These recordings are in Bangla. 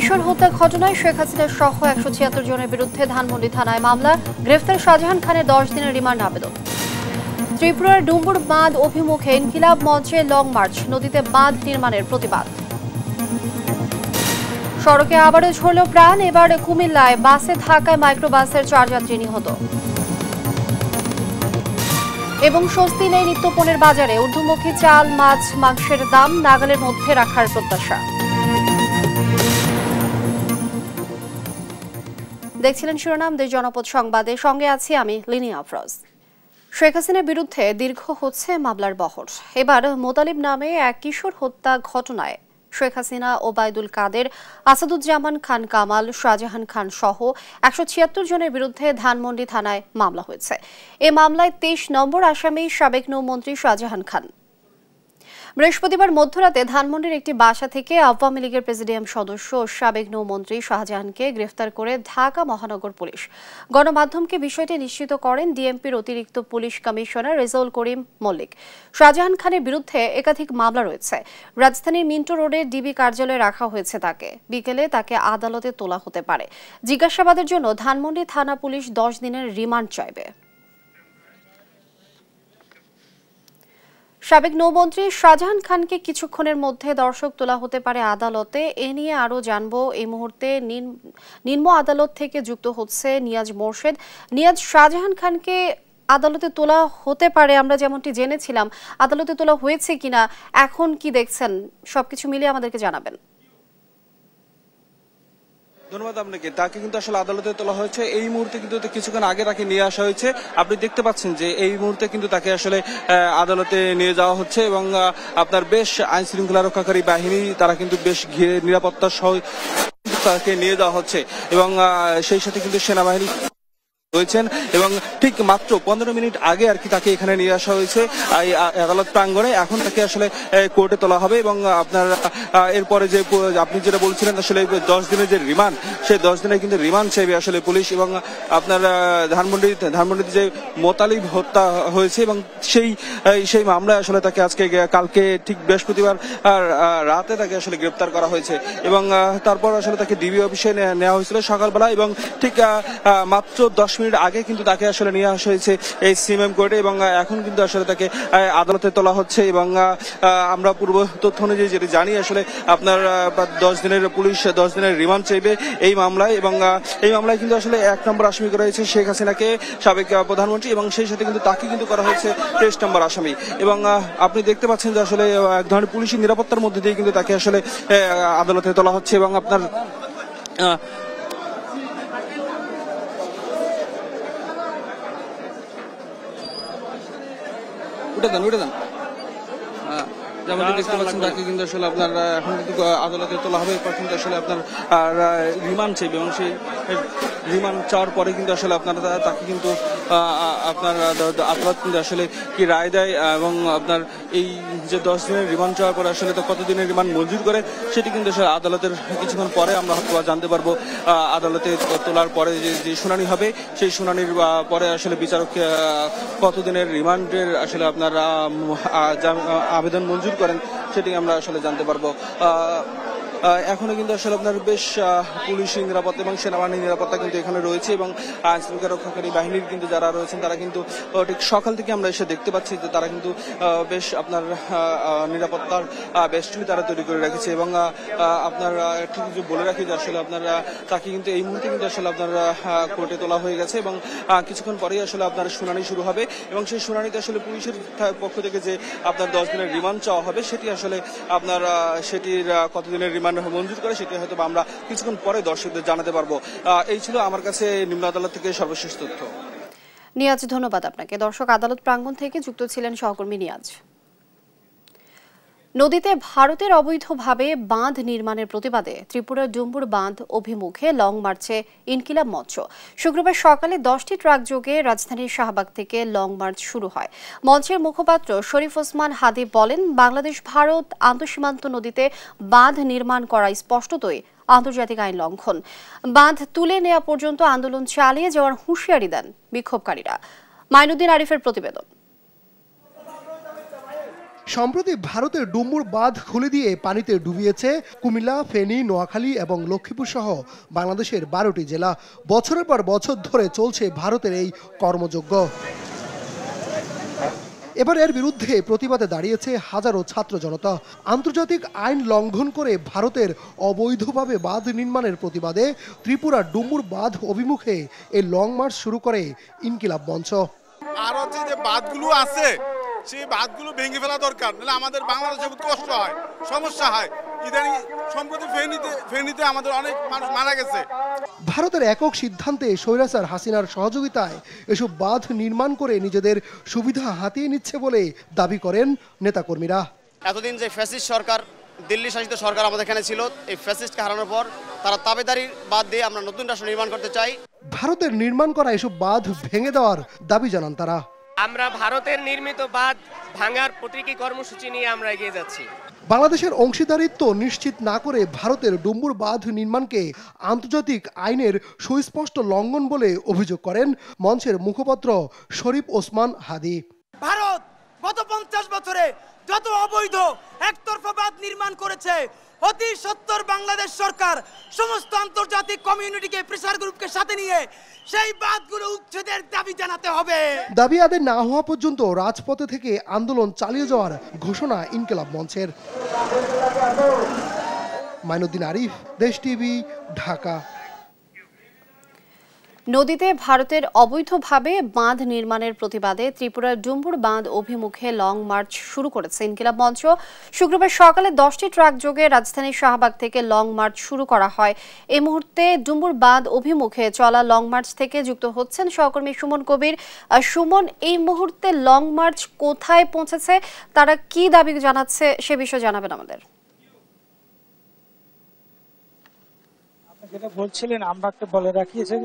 কিশোর হত্যা ঘটনায় শেখ হাসিনা সহ ১৭৬ জনের বিরুদ্ধে ধানমন্ডি থানায় মামলা, গ্রেফতার শাহজাহান খানের ১০ দিনের রিমান্ড আবেদন। ত্রিপুরার ডুম্বুর বাঁধ অভিমুখে ইনকিলাব মঞ্চে লং মার্চ, নদীতে বাঁধ নির্মাণের প্রতিবাদ। সড়কে আবারও ঝরল প্রাণ, এবার কুমিল্লায় বাসে ধাক্কায় মাইক্রোবাসের ৪ যাত্রী নিহত। এবং স্বস্তি নেই নিত্যপণ্যের বাজারে, ঊর্ধ্বমুখী চাল, মাছ, মাংসের দাম নাগালের মধ্যে রাখার প্রত্যাশা। দেখছিলেন শিরোনাম দেশ জনপদ সংবাদে, সঙ্গে আছি আমি লিনি আফরোজ। শেখ হাসিনার বিরুদ্ধে দীর্ঘ হচ্ছে মামলার বহর। এবার মোতালিব নামে এক কিশোর হত্যা ঘটনায় শেখ হাসিনা, ওবায়দুল কাদের, আসাদুজ্জামান খান কামাল, শাহজাহান খান সহ ১৭৬ জনের বিরুদ্ধে ধানমন্ডি থানায় মামলা হয়েছে। এ মামলায় ২৩ নম্বর আসামি সাবেক নৌমন্ত্রী শাহজাহান খান। বৃহস্পতিবার মধ্যরাতে ধানমন্ডির একটি বাসা থেকে আওয়ামী লীগের প্রেসিডিয়াম সদস্য ও সাবেক নৌমন্ত্রী শাহজাহানকে গ্রেফতার করে ঢাকা মহানগর পুলিশ। গণমাধ্যমকে বিষয়টি নিশ্চিত করেন ডিএমপির অতিরিক্ত পুলিশ কমিশনার রেজাউল করিম মল্লিক। শাহজাহান খানের বিরুদ্ধে একাধিক মামলা রয়েছে। রাজধানীর মিন্টো রোডে ডিবি কার্যালয়ে রাখা হয়েছে তাকে। বিকেলে তাকে আদালতে তোলা হতে পারে। জিজ্ঞাসাবাদের জন্য ধানমন্ডি থানা পুলিশ ১০ দিনের রিমান্ড চাইবে। সাবেক নৌমন্ত্রী শাহজাহান খানকে কিছুক্ষণের মধ্যে দর্শক তোলা হতে পারে আদালতে। এ নিয়ে আরও জানবো এই মুহূর্তে নিম্ন আদালত থেকে যুক্ত হচ্ছে নিয়াজ মোর্শেদ। নিয়াজ, শাহজাহান খানকে আদালতে তোলা হতে পারে, আমরা যেমনটি জেনেছিলাম, আদালতে তোলা হয়েছে কিনা, এখন কি দেখছেন, সবকিছু মিলিয়ে আমাদেরকে জানাবেন। ধন্যবাদ আপনাকে। তাকে কিন্তু আসলে আদালতে তোলা হয়েছে। এই মুহূর্তে কিন্তু কিছুক্ষণ আগে তাকে নিয়ে আসা হয়েছে। আপনি দেখতে পাচ্ছেন যে এই মুহূর্তে কিন্তু তাকে আসলে আদালতে নিয়ে যাওয়া হচ্ছে এবং আপনার বেশ আইন শৃঙ্খলা রক্ষাকারী বাহিনী তারা কিন্তু বেশ ঘিরে নিরাপত্তা সহ তাকে নিয়ে যাওয়া হচ্ছে এবং সেই সাথে কিন্তু সেনাবাহিনী রয়েছেন এবং ঠিক মাত্র ১৫ মিনিট আগে আর কি তাকে এখানে নিয়ে আসা হয়েছে আদালত প্রাঙ্গণে। এখন তাকে আসলে কোর্টে তোলা হবে এবং আপনার এরপরে যে আপনি যেটা বলছিলেন আসলে ১০ দিনের যে রিমান্ড, সেই ১০ দিনের কিন্তু রিমান্ড চাইবে আসলে পুলিশ। এবং আপনার ধানমন্ডিতে যে মোতালিব হত্যা হয়েছে এবং সেই মামলায় আসলে তাকে কালকে ঠিক বৃহস্পতিবার রাতে তাকে আসলে গ্রেপ্তার করা হয়েছে এবং তারপর আসলে তাকে ডিবি অফিসে নেওয়া হয়েছিল সকালবেলা এবং ঠিক মাত্র ১০ মিনিট আগে কিন্তু তাকে আসলে নিয়ে আসা হয়েছে এই সিএমএম কোর্টে এবং এখন কিন্তু আসলে তাকে আদালতে তোলা হচ্ছে এবং আমরা পূর্ব তথ্য অনুযায়ী যেটি জানি আসলে আপনার ১০ দিনের পুলিশ ১০ দিনের রিমান্ড চাইবে এই মামলায় এবং এই মামলায় কিন্তু আসলে ১ নম্বর আসামি করা হয়েছে শেখ হাসিনাকে, সাবেক প্রধানমন্ত্রী, এবং সেই সাথে কিন্তু তাকে কিন্তু করা হয়েছে ২৩ নম্বর আসামি। এবং আপনি দেখতে পাচ্ছেন যে আসলে এক ধরনের পুলিশি নিরাপত্তার মধ্যে দিয়ে কিন্তু তাকে আসলে আদালতে তোলা হচ্ছে এবং আপনার যেমনটি দেখতে পাচ্ছেন তাকে কিন্তু আসলে আপনার এখন কিন্তু আদালতে তোলা হবে। এরপর কিন্তু আসলে আপনার রিমান্ড চাইবে এবং সেই রিমান্ড চাওয়ার পরে কিন্তু আসলে আপনারা তাকে কিন্তু আপনার আদালত কিন্তু আসলে কি রায় দেয় এবং আপনার এই যে ১০ দিনের রিমান্ড চাওয়ার পরে আসলে তো কতদিনের রিমান্ড মঞ্জুর করে সেটি কিন্তু আসলে আদালতের কিছুক্ষণ পরে আমরা হয়তো জানতে পারবো। আদালতে তোলার পরে যে শুনানি হবে সেই শুনানির পরে আসলে বিচারক কতদিনের রিমান্ডের আসলে আপনার আবেদন মঞ্জুর করেন সেটি আমরা আসলে জানতে পারবো। এখনো কিন্তু আসলে আপনার বেশ পুলিশি নিরাপত্তা এবং সেনাবাহিনীর নিরাপত্তা কিন্তু এখানে রয়েছে এবং আইন শৃঙ্খলা রক্ষাকারী বাহিনীর কিন্তু যারা রয়েছেন তারা কিন্তু ঠিক সকাল থেকে আমরা এসে দেখতে পাচ্ছি যে তারা কিন্তু বেশ আপনার নিরাপত্তার বেষ্টনী তারা তৈরি করে রেখেছে এবং আপনার ঠিক বলে রাখি যে আসলে আপনার তাকে কিন্তু এই মুহূর্তে কিন্তু আসলে আপনার কোর্টে তোলা হয়ে গেছে এবং কিছুক্ষণ পরেই আসলে আপনার শুনানি শুরু হবে এবং সেই শুনানিতে আসলে পুলিশের পক্ষ থেকে যে আপনার ১০ দিনের রিমান্ড চাওয়া হবে সেটি আসলে আপনার সেটির কতদিনের রিমান্ড মঞ্জুর করে সেটি হয়তো আমরা কিছুক্ষণ পরে দর্শকদের জানাতে পারবো। এই ছিল আমার কাছে নিম্ন আদালত থেকে সর্বশেষ তথ্য। নিয়াজ, ধন্যবাদ আপনাকে। দর্শক, আদালত প্রাঙ্গণ থেকে যুক্ত ছিলেন সহকর্মী নিয়াজ। নদীতে ভারতের অবৈধভাবে বাঁধ নির্মাণের প্রতিবাদে ত্রিপুরার ডুম্বুর বাঁধ অভিমুখে লং মার্চে ইনকিলাব মঞ্চ। শুক্রবার সকালে ১০টি ট্রাক যোগে রাজধানীর শাহবাগ থেকে লং মার্চ শুরু হয়। মঞ্চের মুখপাত্র শরীফ ওসমান হাদি বলেন, বাংলাদেশ ভারত আন্তঃসীমান্ত নদীতে বাঁধ নির্মাণ করা স্পষ্টতই আন্তর্জাতিক আইন লঙ্ঘন। বাঁধ তুলে নেওয়া পর্যন্ত আন্দোলন চালিয়ে যাওয়ার হুঁশিয়ারি দেন বিক্ষোভকারীরা। মাইনুদ্দিন আরিফের প্রতিবেদন। সম্প্রতি ভারতের ডুম্বুর বাঁধ খুলে দিয়ে পানিতে ডুবিয়েছে কুমিল্লা, ফেনী, নোয়াখালী এবং লক্ষ্মীপুর সহ বাংলাদেশের 12টি জেলা। বছরের পর বছর ধরে চলছে ভারতের এই কর্মযজ্ঞ। এবার এর বিরুদ্ধে প্রতিবাদে দাঁড়িয়েছে হাজারো ছাত্র জনতা। আন্তর্জাতিক আইন লঙ্ঘন করে ভারতের অবৈধভাবে বাঁধ নির্মাণের প্রতিবাদে ত্রিপুরার ডুম্বুর বাঁধ অভিমুখে এই লং মার্চ শুরু করে ইনকিলাব মঞ্চ। আর হচ্ছে যে বাঁধগুলো আছে সেই বাঁধগুলো ভেঙে ফেলা দরকার, নাহলে আমাদের বাংলাদেশে খুব কষ্ট হয়, সমস্যা হয়। ইদানিং সম্প্রতি ফেনীতে আমাদের অনেক মানুষ মারা গেছে। ভারতের একক সিদ্ধান্তে স্বৈরাচার হাসিনার সহযোগিতায় এসব বাঁধ নির্মাণ করে নিজেদের সুবিধা হাতিয়ে নিচ্ছে বলে দাবি করেন নেতাকর্মীরা। এতদিন যে ফ্যাসিস্ট সরকার, দিল্লি শাসিত সরকার আমাদের এখানে ছিল, এই ফ্যাসিস্টকে হারানোর পর তারা তাবেদারির বাদ দিয়ে আমরা নতুন রাষ্ট্র নির্মাণ করতে চাই। ভারতের নির্মাণ করা এসব বাঁধ ভেঙে দেওয়ার দাবি জানান তারা। আমরা ভারতের নির্মিত বাঁধ ভাঙার প্রতীকী কর্মসূচি নিয়ে আমরা এগিয়ে যাচ্ছি। বাংলাদেশের অংশীদারিত্ব নিশ্চিত না করে ভারতের ডুম্বুর বাঁধ নির্মাণকে আন্তর্জাতিক আইনের সুস্পষ্ট লঙ্ঘন বলে অভিযোগ করেন মঞ্চের মুখপাত্র শরীফ ওসমান হাদি। ভারত গত 50 বছরে যত অবৈধ একতরফা বাঁধ নির্মাণ করেছে, অতি সত্বর বাংলাদেশ সরকার সমস্ত আন্তর্জাতিক কমিউনিটিকে, প্রেসার গ্রুপকে সাথে নিয়ে সেই বাঁধগুলো উচ্ছেদের দাবি জানাতে হবে। দাবি আদায় না হওয়া পর্যন্ত রাজপথে থেকে আন্দোলন চালিয়ে যাওয়ার ঘোষণা ইনকিলাব মঞ্চের। মাইনুদ্দিন আরিফ, দেশ টিভি, ঢাকা। নদীতে ভারতের অবৈধভাবে বাঁধ নির্মাণের প্রতিবাদে ত্রিপুরার ডুম্বুর বাঁধ অভিমুখে লং মার্চ শুরু করেছে ইনকিলাব মঞ্চ। শুক্রবার সকালে 10টি ট্রাক যোগে রাজধানীর শাহবাগ থেকে লং মার্চ শুরু করা হয়। এই মুহূর্তে ডুম্বুর বাঁধ অভিমুখে চলা লং মার্চ থেকে যুক্ত হচ্ছেন সহকর্মী সুমন কবির। সুমন, এই মুহূর্তে লং মার্চ কোথায় পৌঁছেছে, তারা কি দাবি জানাচ্ছে সে বিষয়ে জানাবেন আমাদের। যেটা বলছিলেন, আমরা একটা বলে রাখিয়েছি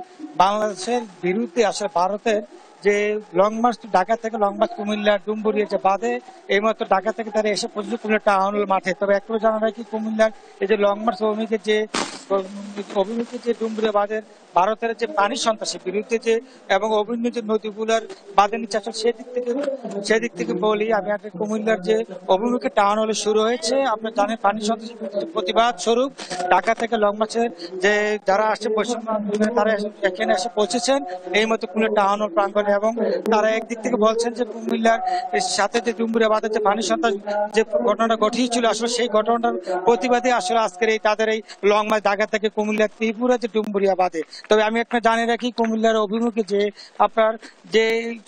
বাংলাদেশের বিরুদ্ধে আসলে ভারতের যে লং মার্চ ঢাকা থেকে লং মার্চ কুমিল্লা ডুম্বুরিয়া যে বাঁধে, এই মাত্র ঢাকা থেকে তারা এসে পৌঁছেছে কুমিল্লা টাউন হল মাঠে। তবে একটু জানা রাখি, কুমিল্লার এই যে লং মার্চ অভিমুখে যে ডুম্বুরিয়া বাঁধের ভারতের যে পানি সন্ত্রাসের বিরুদ্ধে যে এবং অভিন্ন যে নদীগুলার বাঁধে নিচ্ছে, আসলে সেদিক থেকে বলি আমি একটা কুমিল্লার যে অভিমুখে টাউন হলে শুরু হয়েছে। আপনার জানেন পানি সন্ত্রাসের প্রতিবাদ স্বরূপ ঢাকা থেকে লং মার্চের যে যারা আসছে বৈষম্য আন্দোলনে তারা এখানে এসে পৌঁছেছেন এই মতো কুমিল্লা টাউন হল প্রাঙ্গণে। এবং তারা একদিক থেকে বলছেন যে কুমিল্লার সাথে যে ডুম্বুরিয়া বাঁধের যে পানি সন্ত্রাস যে ঘটনাটা ঘটিয়েছিল, আসলে সেই ঘটনাটার প্রতিবাদে আসলে আজকের এই তাদের এই লং মার্চ ঢাকা থেকে কুমিল্লা ত্রিপুরা যে ডুম্বুরিয়া বাঁধে। তবে আমি একটা জানিয়ে রাখি, কুমিল্লার অভিমুখে যে আপনার যে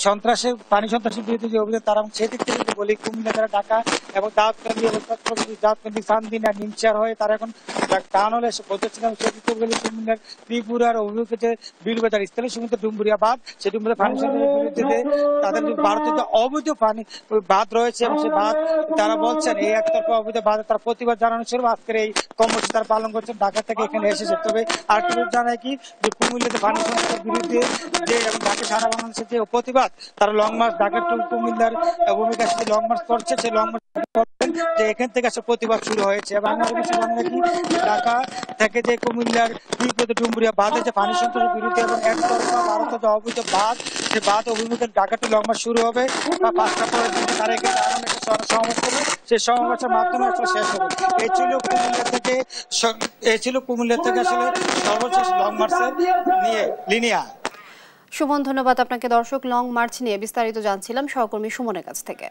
সন্ত্রাসের পানি সন্ত্রাসের বিরুদ্ধে যে অভিযান, তারা সেদিক থেকে বলি কুমিল্লা তারা ঢাকা এবং দাউদকান্দি সান্দিনা নিমচার হয়ে তারা এখন টাউন হলে এসে পৌঁছেছিলাম। সেদিক থেকে বলি কুমিল্লার ত্রিপুরার অভিমুখে যে বিলবাজার স্থলের সঙ্গে ডুম্বুরিয়া বাঁধ, সেই ডুম্বুরিয়া পানি সন্ত্রাসের বিরুদ্ধে তাদের ভারতের যে অবৈধ পানি বাঁধ রয়েছে এবং সেই বাঁধ তারা বলছেন এই একতরফা অবৈধ বাঁধে তার প্রতিবাদ জানানো ছিল। আজকের এই কর্মসূচি তারা পালন করছেন, ঢাকা থেকে এখানে এসেছে। তবে আরেকটু জানায় কি যে কুমিল্লাতে পানি সন্ত্রাসের বিরুদ্ধে যে এবং ঢাকা সারা বাংলাদেশের যে প্রতিবাদ, তারা লং মার্চ ঢাকা টু কুমিল্লার ভূমিকা লং মার্চ করছে, সেই লং মার্চ যে এখান থেকে আসলে প্রতিবাদ শুরু হয়েছে। এবং আমরা কিছু জানি রাখি, ঢাকা থেকে যে কুমিল্লার ডুম্বুরিয়া বাঁধে যে পানি সন্ত্রাসের বিরুদ্ধে এবং একতরফা ভারতের যে অবৈধ বাঁধ, সে বাঁধ অভিমুখে ঢাকা টু লং মার্চ শুরু হবে বা 5টা পরের দিন তারা এখানে সমাবেশ করবে। সেই সমাবেশের মাধ্যমে আসলে শেষ হবে। এই ছিল কুমিল্লা থেকে আসলে সর্বশেষ লং মার্চের নিয়ে লিনিয়া। সুমন, ধন্যবাদ আপনাকে। দর্শক, লং মার্চ নিয়ে বিস্তারিত জানছিলাম সহকর্মী সুমনের কাছ থেকে।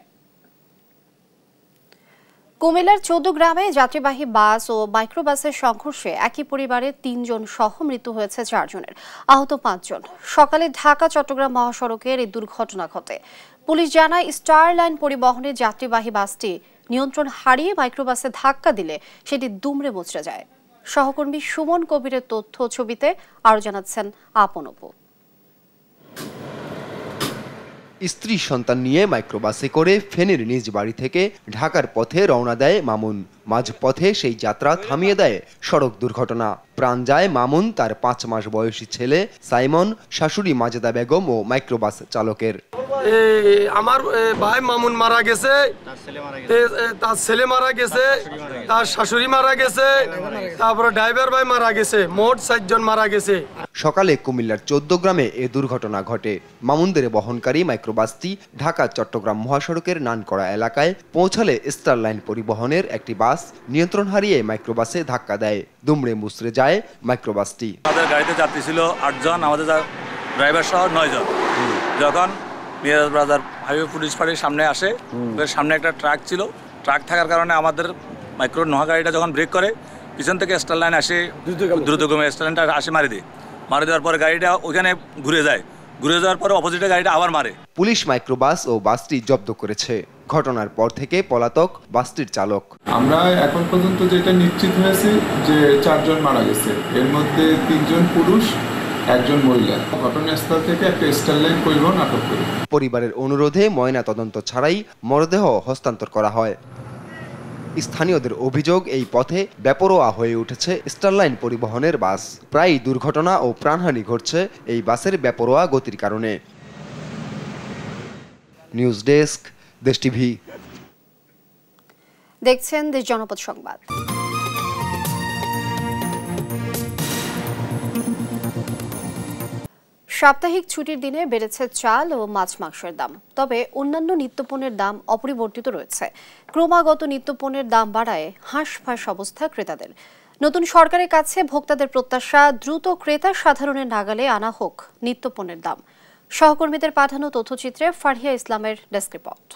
কুমিল্লার 14 গ্রামে যাত্রীবাহী বাস ও মাইক্রোবাসের সংঘর্ষে একই পরিবারের 3 জন সহ মৃত্যু হয়েছে 4 জনের, আহত 5 জন। সকালে ঢাকা চট্টগ্রাম মহাসড়কের এই দুর্ঘটনা ঘটে। পুলিশ জানায়, স্টার লাইন পরিবহনের যাত্রীবাহী বাসটি নিয়ন্ত্রণ হারিয়ে মাইক্রোবাসে ধাক্কা দিলে সেটি দুমড়ে মুচড়ে যায়। সহকর্মী সুমন কবিরের তথ্য ছবিতে আরো জানাচ্ছেন আপন অপু। স্ত্রী সন্তান নিয়ে মাইক্রোবাসে করে ফেনীর নিজ বাড়ি থেকে ঢাকার পথে রওনা দেয় মামুন। মাঝপথে সেই যাত্রা থামিয়ে দেয় সড়ক দুর্ঘটনা। প্রাণ যায় মামুন, তার 5 মাস বয়সী ছেলে সাইমন, শাশুড়ি মাজেদা বেগম ও মাইক্রোবাস চালকের। আমার ভাই মামুন মারা গেছে, তার ছেলে মারা গেছে, তার শাশুড়ি মারা গেছে, তারপরে ড্রাইভার ভাই মারা গেছে, মোট 4 জন মারা গেছে। সকালে কুমিল্লার 14 গ্রামে এ দুর্ঘটনা ঘটে। মামুনদের বহনকারী মাইক্রোবাসটি ঢাকা চট্টগ্রাম মহাসড়কের নানকড়া এলাকায় পৌঁছালে স্টার লাইন পরিবহনের একটি বাস নিয়ন্ত্রণ হারিয়ে মাইক্রোবাসে ধাক্কা দেয়। দুমড়ে মুচড়ে যায় মাইক্রোবাসটি। আমাদের গাড়িতে যাত্রী ছিল 8 জন, আমাদের ড্রাইভার সহ 9 জন। যখন মিরাজ বাজার হাইওয়ে পুলিশ ফাঁড়ির সামনে আসে, সামনে একটা ট্রাক ছিল, ট্রাক থাকার কারণে আমাদের মাইক্রো নোহা গাড়িটা যখন ব্রেক করে, পিছন থেকে স্টার লাইন আসে, দ্রুতগমে স্টার লাইনটা আসে মারি দেওয়ার পরে গাড়িটা ওখানে ঘুরে যাওয়ার পরে অপোজিটে গাড়িটা আবার মারে। পুলিশ মাইক্রোবাস ও বাসটি জব্দ করেছে। ঘটনার পর থেকে পলাতক বাসটির চালক। আমরা এখন পর্যন্ত যেটা নিশ্চিত হয়েছে যে 4 জন মারা গেছে, এর মধ্যে 3 জন পুরুষ, 1 জন মহিলা। ঘটনাস্থল থেকে একটা স্টার লাইন পরিবহন আটক করে পরিবারের অনুরোধে ময়না তদন্ত ছাড়াই মরদেহ হস্তান্তর করা হয়। স্থানীয়দের অভিযোগ, এই পথে বেপরোয়া হয়ে উঠেছে স্টারলাইন পরিবহনের বাস। প্রায় দুর্ঘটনা ও প্রাণহানি ঘটছে এই বাসের বেপরোয়া গতির কারণে। নিউজ ডেস্ক, দেশ টিভি। দেখছেন দেশ জনপদ সংবাদ। সাপ্তাহিক ছুটির দিনে বেড়েছে চাল ও মাছ মাংসের দাম, তবে অন্যান্য নিত্যপণ্যের দাম অপরিবর্তিত রয়েছে। ক্রমাগত নিত্যপণ্যের দাম বাড়ায় হাঁসফাঁস অবস্থা ক্রেতাদের। নতুন সরকারের কাছে ভোক্তাদের প্রত্যাশা, দ্রুত ক্রেতা সাধারণের নাগালে আনা হোক নিত্যপণ্যের দাম। সহকর্মীদের পাঠানো তথ্যচিত্রে ফারহিয়া ইসলামের ডেস্ক রিপোর্ট।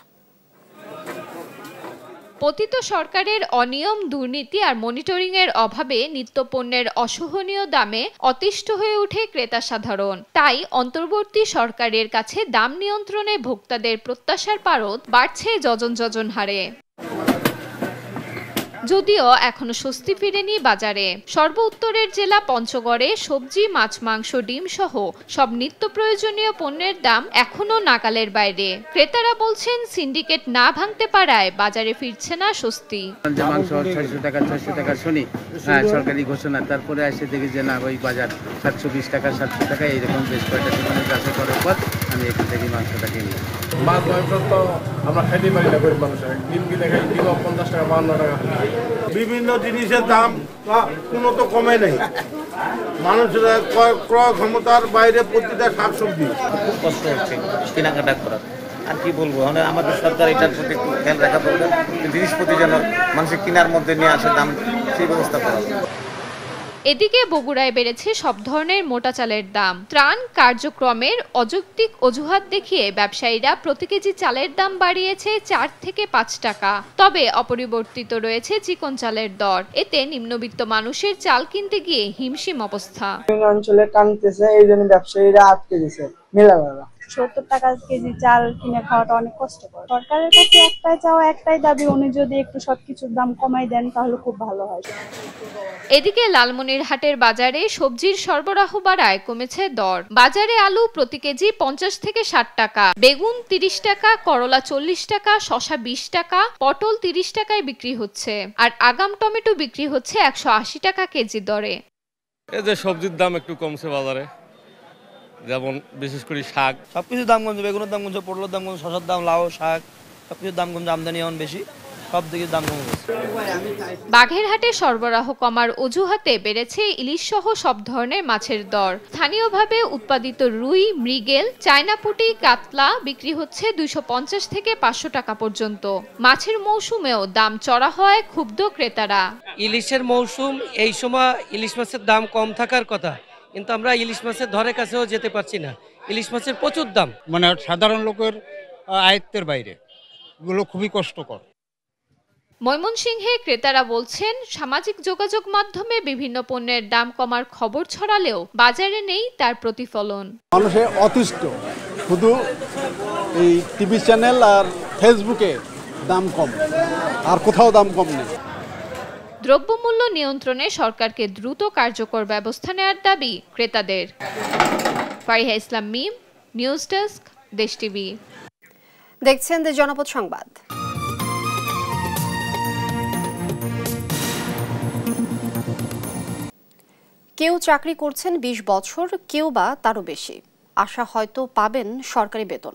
পতিত সরকারের অনিয়ম, দুর্নীতি আর মনিটরিং এর অভাবে নিত্যপণ্যের অসহনীয় দামে অতিষ্ঠ হয়ে ওঠে ক্রেতা সাধারণ। তাই অন্তর্বর্তী সরকারের কাছে দাম নিয়ন্ত্রণে ভোক্তাদের প্রত্যাশার পারদ বাড়ছে যজন হারে। যদিও এখনো স্বস্তি ফিরেনি বাজারে। সর্ব উত্তরের জেলা পঞ্চগড়ে সবজি, মাছ, মাংস, ডিম সহ সব নিত্য প্রয়োজনীয় পণ্যের দাম এখনো নাগালের বাইরে। ক্রেতারা বলছেন সিন্ডিকেট না ভাঙতে পারায় বাজারে ফিরছে না স্বস্তি। মাংস 600 টাকা 600 টাকা শুনি, সরকারি ঘোষণা, তারপরে এসে দেখি যে না, ওই বাজার 720 টাকা 700 টাকা, এইরকম বেশ কয়েকটা দোকানে যাচাই করার পর আমি এখান থেকে মাংসটা কিনি। মাছ মাংস তো আমরা খাইতে পারি না, গরিব মানুষের ডিম কিনে খাই, ডিম 50 টাকা 52 টাকা। বিভিন্ন জিনিসের দাম কোনো তো কমে নেই, মানুষের ক্রয় ক্ষমতার বাইরে প্রতিটা শাকসবজি। খুব কষ্ট হচ্ছে কেনাকাটা করার, আর কি বলবো, আমাদের সরকার এটার প্রতি একটু খেয়াল রাখা দরকার। জিনিসপত্র যেন মানুষের কেনার মধ্যে নিয়ে আসে, দাম সেই ব্যবস্থা করা। এদিকে বগুড়ায় বেড়েছে সব ধরনের মোটা চালের দাম। ত্রাণ কার্যক্রমের অযৌক্তিক অজুহাত দেখিয়ে ব্যবসায়ীরা প্রতি কেজি চালের দাম বাড়িয়েছে 4 থেকে 5 টাকা। তবে অপরিবর্তিত রয়েছে চিকন চালের দর। এতে নিম্নবিত্ত মানুষের চাল কিনতে গিয়ে হিমশিম অবস্থা। অঞ্চলে টানতেছে, এই জন্য ব্যবসায়ীরা আটকে দিছে মেলামেলা। 70 টাকা কেজি চাল কিনে খাওয়াটা অনেক কষ্টকর। সরকারের কাছে একটাই চাওয়া, একটাই দাবি, উনি যদি একটু সবকিছুর দাম কমাই দেন তাহলে খুব ভালো হয়। এদিকে লালমনিরহাটের বাজারে সবজির সরবরাহ বাড়ায় কমেছে দর। বাজারে আলু প্রতি কেজি 50 থেকে 60 টাকা, বেগুন 30 টাকা, করলা 40 টাকা, শসা 20 টাকা, পটল 30 টাকায় বিক্রি হচ্ছে। আর আগাম টমেটো বিক্রি হচ্ছে 180 টাকা কেজি দরে। এই যে সবজির দাম একটু কমছে বাজারে, যেমন বিশেষ করে শাক, সবকিছুর দাম কমছে। বেগুনের দাম কমছে, পটলের দাম কমছে, শসার দাম, লাউ, শাক, সবকিছুর দাম কমছে। আমদানি এখন বেশি, সব দিকে দাম কমছে। বাঘেরহাটে সরবরাহ কমার অজুহাতে বেড়েছে ইলিশ সহ সব ধরনের মাছের দর। স্থানীয়ভাবে উৎপাদিত রুই, মৃগেল, চায়নাপুটি, কাতলা বিক্রি হচ্ছে 250 থেকে 500 টাকা পর্যন্ত। মাছের মৌসুমেও দাম চড়া হয় ক্ষুব্ধ ক্রেতারা। ইলিশের মৌসুম, এই সময় ইলিশ মাছের দাম কম থাকার কথা, কিন্তু আমরা ইলিশ মাছের ধরে কাছেও যেতে পারছি না। ইলিশ মাছের প্রচুর দাম, মানে সাধারণ লোকের আয়ত্তের বাইরে, এগুলো খুবই কষ্টকর। ময়মনসিংহে ক্রেতারা বলছেন সামাজিক যোগাযোগ মাধ্যমে বিভিন্ন পণ্যের দাম কমার খবর ছড়ালেও বাজারে নেই তার প্রতিফলন। মানুষের অতিষ্ঠ, শুধু এই টিভি চ্যানেল আর ফেসবুকে দাম কম, আর কোথাও দাম কম নেই। দ্রব্যমূল্য নিয়ন্ত্রণে সরকারকে দ্রুত কার্যকর ব্যবস্থা নেওয়ার দাবি ক্রেতাদের। ফারিহা ইসলাম মিম, নিউজ ডেস্ক, দেশ টিভি। দেখছেন দেশ জনপদ সংবাদ। কেউ চাকরি করছেন ২০ বছর, কেউ বা তারও বেশি। আশা হয়তো পাবেন সরকারি বেতন,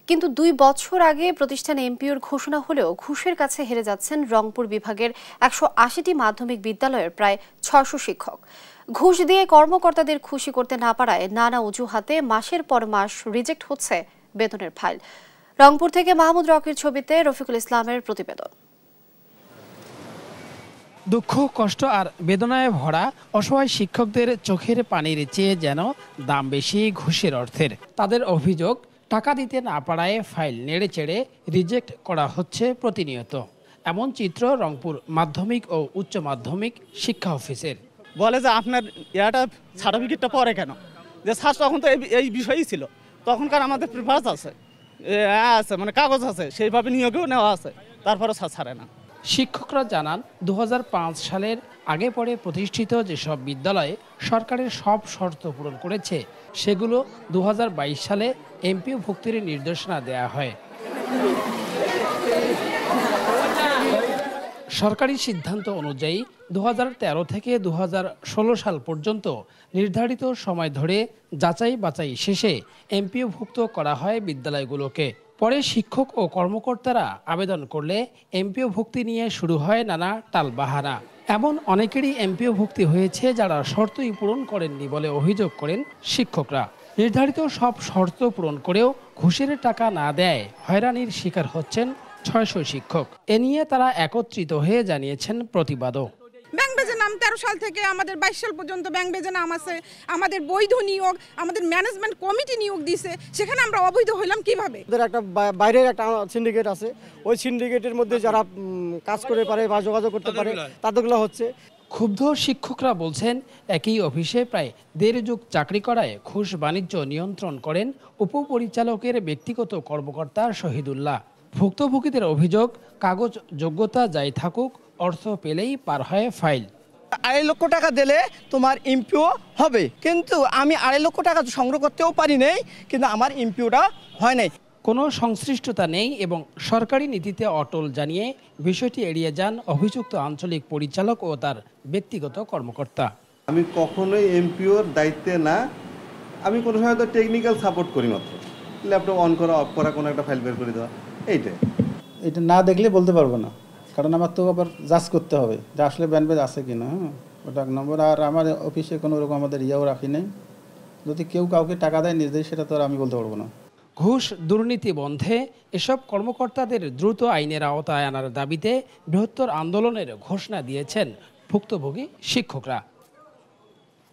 কিন্তু ২ বছর আগে প্রতিষ্ঠানে এমপিওর ঘোষণা হলেও ঘুষের কাছে হেরে যাচ্ছেন রংপুর বিভাগের ১৮০টি মাধ্যমিক বিদ্যালয়ের প্রায় ৬০০ শিক্ষক। ঘুষ দিয়ে কর্মকর্তাদের খুশি করতে না পারায় নানা অজুহাতে মাসের পর মাস রিজেক্ট হচ্ছে বেতনের ফাইল। রংপুর থেকে মাহমুদ রকির ছবিতে রফিকুল ইসলামের প্রতিবেদন। দুঃখ, কষ্ট আর বেদনায় ভরা অসহায় শিক্ষকদের চোখের পানির চেয়ে যেন দাম বেশি ঘুষের অর্থের। তাদের অভিযোগ, টাকা দিতে না পারায় ফাইল নেড়ে চেড়ে রিজেক্ট করা হচ্ছে প্রতিনিয়ত। এমন চিত্র রংপুর মাধ্যমিক ও উচ্চ মাধ্যমিক শিক্ষা অফিসের। বলে যে আপনার সার্টিফিকেটটা পরে কেন, যে স্যার তখন তো এই বিষয়ই ছিল, তখনকার আমাদের প্রিফারেন্স আছে, মানে কাগজ আছে, সেইভাবে নিয়োগেও নেওয়া আছে, তারপরে ছাড়ে না। শিক্ষকরা জানান ২০০৫ সালের আগে পরে প্রতিষ্ঠিত যেসব বিদ্যালয়ে সরকারের সব শর্ত পূরণ করেছে, সেগুলো ২০২২ সালে এমপিও ভুক্তির নির্দেশনা দেয়া হয়। সরকারি সিদ্ধান্ত অনুযায়ী ২০১৩ থেকে ২০১৬ সাল পর্যন্ত নির্ধারিত সময় ধরে যাচাই বাছাই শেষে এমপিওভুক্ত করা হয় বিদ্যালয়গুলোকে। পরে শিক্ষক ও কর্মকর্তারা আবেদন করলে এমপিও ভুক্তি নিয়ে শুরু হয় নানা টালবাহানা। এমন অনেকেরই এমপিও ভুক্তি হয়েছে যারা শর্তই পূরণ করেননি বলে অভিযোগ করেন শিক্ষকরা। নির্ধারিত সব শর্ত পূরণ করেও ঘুষের টাকা না দেয় হয়রানির শিকার হচ্ছেন ৬০০ শিক্ষক। এ নিয়ে তারা একত্রিত হয়ে জানিয়েছেন প্রতিবাদও। ব্যাংক বেজে নাম ১৩ সাল থেকে আমাদের ২২ সাল পর্যন্ত ব্যাংক বেজে নাম আছে, আমাদের বৈধ নিয়োগ, আমাদের ম্যানেজমেন্ট কমিটি নিয়োগ দিছে, সেখানে আমরা অবৈধ হইলাম কিভাবে? একটা বাইরের একটা সিন্ডিকেট আছে, ওই সিন্ডিকেটের মধ্যে যারা কাজ করে পারে বা যোগাযোগ করতে পারে তাদেরগুলো হচ্ছে। ক্ষুব্ধ শিক্ষকরা বলছেন, একই অফিসে প্রায় ১.৫ যুগ চাকরি করায় ঘুষ বাণিজ্য নিয়ন্ত্রণ করেন উপপরিচালকের ব্যক্তিগত কর্মকর্তা শহীদুল্লাহ। ভুক্তভোগীদের অভিযোগ, কাগজ যোগ্যতা যাই থাকুক, অর্থ পেলেই পার হয় ফাইল। ২.৫ লক্ষ টাকা দিলে তোমার এমপিও হবে, কিন্তু আমি ২.৫ লক্ষ টাকা সংগ্রহ করতেও পারি নাই, কিন্তু আমার এমপিওটা হয় নাই। কোনো সংশ্লিষ্টতা নেই এবং সরকারি নীতিতে অটল জানিয়ে বিষয়টি এড়িয়ে যান অভিযুক্ত আঞ্চলিক পরিচালক ও তার ব্যক্তিগত কর্মকর্তা। আমি কখনোই এমপিওর দায়িত্বে না, আমি কোনো সময় তো টেকনিক্যাল সাপোর্ট করি মাত্র, ল্যাপটপ অন করা, অফ করা, কোনো একটা ফাইল বের করে দেওয়া, এইটাই। এটা না দেখলে বলতে পারবো না, কারণ আমার তো আবার জাজ করতে হবে যে আসলে ব্যান্ডবেজ আছে কি না। ওটা এক নম্বর। আর আমার অফিসে কোনো রকম আমাদের ইয়েও রাখি নাই, যদি কেউ কাউকে টাকা দেয় নির্দেশ, সেটা তো আর আমি বলতে পারবো না। ঘুষ দুর্নীতি বন্ধে এসব কর্মকর্তাদের দ্রুত আইনের আওতায় আনার দাবিতে বৃহত্তর আন্দোলনের ঘোষণা দিয়েছেন ভুক্তভোগী শিক্ষকরা।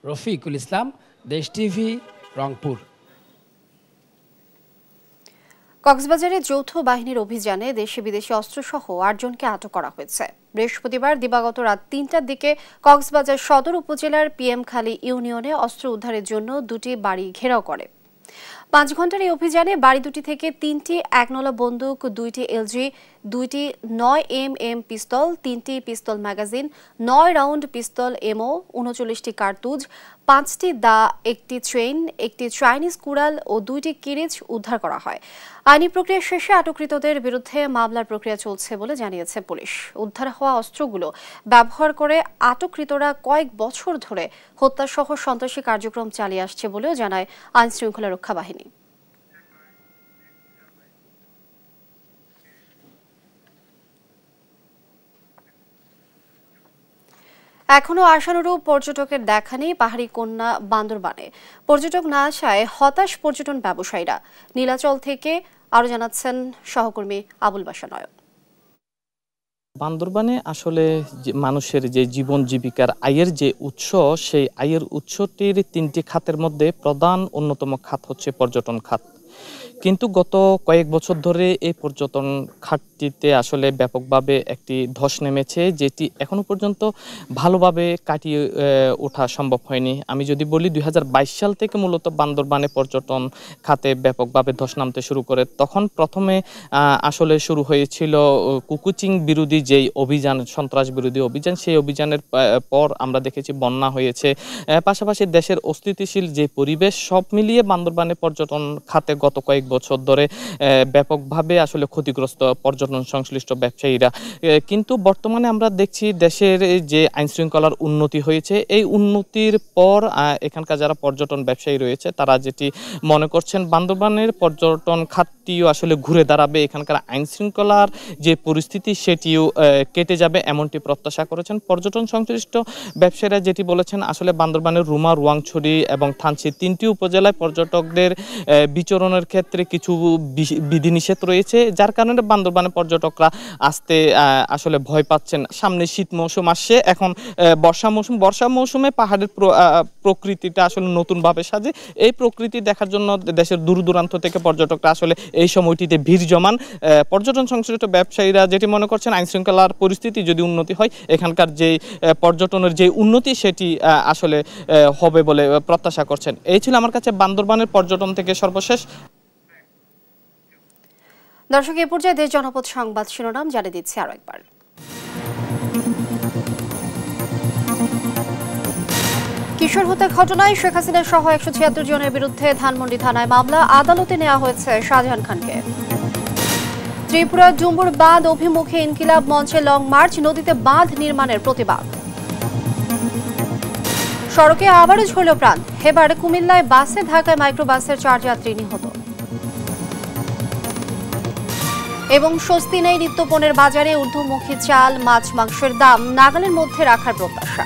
রফিকুল ইসলাম, দেশ টিভি, রংপুর। কক্সবাজারে যৌথ বাহিনীর অভিযানে দেশি বিদেশি অস্ত্রসহ ৮ জনকে আটক করা হয়েছে। বৃহস্পতিবার দিবাগত রাত ৩টার দিকে কক্সবাজার সদর উপজেলার পিএমখালী ইউনিয়নে অস্ত্র উদ্ধারের জন্য ২টি বাড়ি ঘেরাও করে। ৫ ঘন্টার এই অভিযানে বাড়ি দুটি থেকে ৩টি ১নলা বন্দুক, 2টি এলজি, 2টি ৯mm পিস্তল, 3টি পিস্তল ম্যাগাজিন, 9 রাউন্ড পিস্তল এমও, ৩৯টি কার্তুজ, 5টি দা, 1টি চেইন, 1টি চাইনিজ কুড়াল ও 2টি কিরিচ উদ্ধার করা হয়। আইনি প্রক্রিয়া শেষে আটককৃতদের বিরুদ্ধে মামলার প্রক্রিয়া চলছে বলে জানিয়েছে পুলিশ। উদ্ধার হওয়া অস্ত্রগুলো ব্যবহার করে আটককৃতরা কয়েক বছর ধরে হত্যাসহ সন্ত্রাসী কার্যক্রম চালিয়ে আসছে বলেও জানায় আইনশৃঙ্খলা রক্ষা বাহিনী। এখনো আশানুরূপ পর্যটকের দেখা নেই পাহাড়ি কন্যা বান্দরবানে। পর্যটক না আসায় হতাশ পর্যটন ব্যবসায়ীরা। নীলাচল থেকে আরো জানাচ্ছেন সহকর্মী আবুল বাশা নয়ন। বান্দরবানে আসলে মানুষের যে জীবন জীবিকার আয়ের যে উৎস, সেই আয়ের উৎসটির 3টি খাতের মধ্যে প্রধান অন্যতম খাত হচ্ছে পর্যটন খাত। কিন্তু গত কয়েক বছর ধরে এই পর্যটন খাতটিতে আসলে ব্যাপকভাবে একটি ধস নেমেছে, যেটি এখনো পর্যন্ত ভালোভাবে কাটিয়ে ওঠা সম্ভব হয়নি। আমি যদি বলি 2022 সাল থেকে মূলত বান্দরবানে পর্যটন খাতে ব্যাপকভাবে ধস নামতে শুরু করে। তখন প্রথমে আসলে শুরু হয়েছিল কুকুচিং বিরোধী যেই অভিযান, সন্ত্রাস বিরোধী অভিযান, সেই অভিযানের পর আমরা দেখেছি বন্যা হয়েছে, পাশাপাশি দেশের অস্থিতিশীল যে পরিবেশ, সব মিলিয়ে বান্দরবানে পর্যটন খাতে গত কয়েক বছর ধরে ব্যাপকভাবে আসলে ক্ষতিগ্রস্ত পর্যটন সংশ্লিষ্ট ব্যবসায়ীরা। কিন্তু বর্তমানে আমরা দেখছি দেশের যে আইনশৃঙ্খলার উন্নতি হয়েছে, এই উন্নতির পর এখানকার যারা পর্যটন ব্যবসায়ী রয়েছে তারা যেটি মনে করছেন বান্দরবানের পর্যটন খাতটিও আসলে ঘুরে দাঁড়াবে, এখানকার আইনশৃঙ্খলার যে পরিস্থিতি সেটিও কেটে যাবে এমনটি প্রত্যাশা করেছেন পর্যটন সংশ্লিষ্ট ব্যবসায়ীরা। যেটি বলেছেন আসলে বান্দরবানের রুমা, রুয়াংছড়ি এবং থানচি 3টি উপজেলায় পর্যটকদের বিচরণের ক্ষেত্রে কিছু বিধিনিষেধ রয়েছে, যার কারণে বান্দরবানের পর্যটকরা আসতে আসলে ভয় পাচ্ছেন। সামনে শীত মৌসুম আসছে, এখন বর্ষা মৌসুমে পাহাড়ের প্রকৃতিটা আসলে নতুনভাবে সাজে। এই প্রকৃতি দেখার জন্য দেশের দূর দূরান্ত থেকে পর্যটকরা আসলে এই সময়টিতে ভিড় জমান। পর্যটন সংশ্লিষ্ট ব্যবসায়ীরা যেটি মনে করছেন আইনশৃঙ্খলার পরিস্থিতি যদি উন্নতি হয়, এখানকার যে পর্যটনের যে উন্নতি সেটি আসলে হবে বলে প্রত্যাশা করছেন। এই ছিল আমার কাছে বান্দরবানের পর্যটন থেকে সর্বশেষ। দর্শক, এ পর্যায়ে দেশ জনপদ সংবাদ শিরোনাম জানিয়ে দিচ্ছি আরো একবার। কিশোর হত্যা ঘটনায় শেখ হাসিনা সহ 176 জনের বিরুদ্ধে ধানমন্ডি থানায় মামলা, আদালতে নেওয়া হয়েছে শাহজাহান খানকে। ত্রিপুরা ডুম্বুর বাঁধ অভিমুখে ইনকিলাব মঞ্চে লং মার্চ, নদীতে বাঁধ নির্মাণের প্রতিবাদ। সড়কে আবারও ঝরল প্রাণ, এবার কুমিল্লায় বাসে ধাক্কায় মাইক্রোবাসের 4 যাত্রী নিহত। এবং স্বস্তি নেই নিত্যপণ্যের বাজারে, ঊর্ধ্বমুখী চাল, মাছ, মাংসের দাম নাগালের মধ্যে রাখার প্রত্যাশা।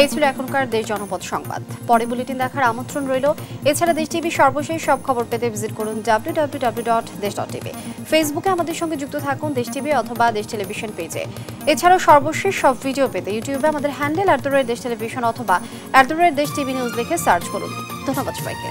এই ছিল এখনকার দেশ জনপদ সংবাদ। পরে বুলেটিন দেখার আমন্ত্রণ রইল। এছাড়া দেশ টিভি সর্বশেষ সব খবর পেতে ভিজিট করুন www.desh.tv। ফেসবুকে আমাদের সঙ্গে যুক্ত থাকুন দেশ টিভি অথবা দেশ টেলিভিশন পেজে। এছাড়াও সর্বশেষ সব ভিডিও পেতে ইউটিউবে আমাদের হ্যান্ডেল @দেশ টেলিভিশন অথবা @দেশ টিভি নিউজ লিখে সার্চ করুন। ধন্যবাদ সবাইকে।